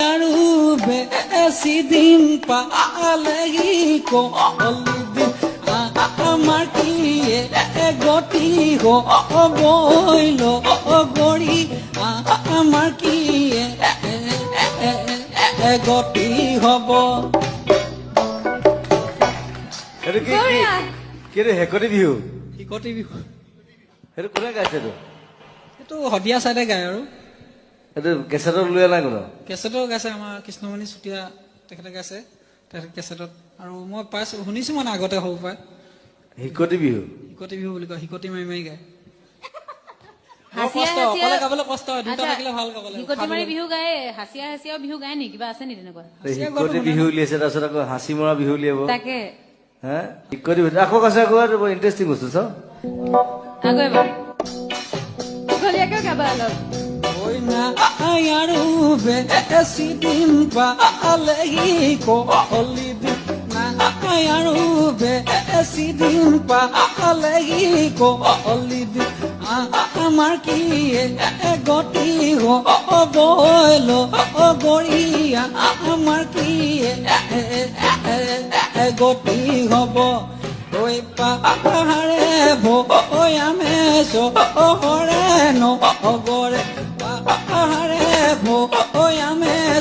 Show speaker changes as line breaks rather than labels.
আৰু বেছি দিন পালেহি কলিদিন আমাৰ কি গতি হবইল গৰি আমাৰ কি গতি হব
হেকতি বিহু
শিকতি বিহু
সেইটো কোনে গাইছে এইটো
এইটো শদিয়া চাইডে গায় আৰু
এইটো কেছেটত উলিওৱা নাই কোনো
কেছেটো গাইছে আমাৰ কৃষ্ণমণি চুতীয়া তেখেতে গাইছে কেছেটত আৰু মই পাইছো শুনিছো মানে আগতে সৰু পৰাই
হিকতি বিহু
শিকতি বিহু বুলি কয় শিকতি মাৰি মাৰি গায়
হাচিয়া
কষ্ট
হাচিয়া
অকলে গাবলৈ কষ্ট হয় দুটা থাকিলে ভাল গাবলৈ
হিকতি মাৰি বিহু গায় হাচিয়া হাচিয়াও বিহু গায় নি কিবা আছে নি তেনেকুৱা
হিকতি বিহু উলিয়াইছে তাৰপিছত আকৌ হাঁচি মৰা বিহু উলিয়াব
তাকে
হা হিকতি বিহু আকৌ কৈছে আকৌ বৰ ইণ্টাৰেষ্টিং বস্তু চাওঁ
আকৌ এবাৰ দীঘলীয়াকৈ গাবা অলপ
ঐ না আৰু বেছি দিন পালেহি কলিদিন না আৰু বেছি দিন পালেহি কলিদিন আমাৰ কি গতি হবইল গৰিয়া আমাৰ কি গতি হব ঐ পাহাৰে ভৈয়ামে চহৰে নগৰে পাহাৰে ভৈয়ামে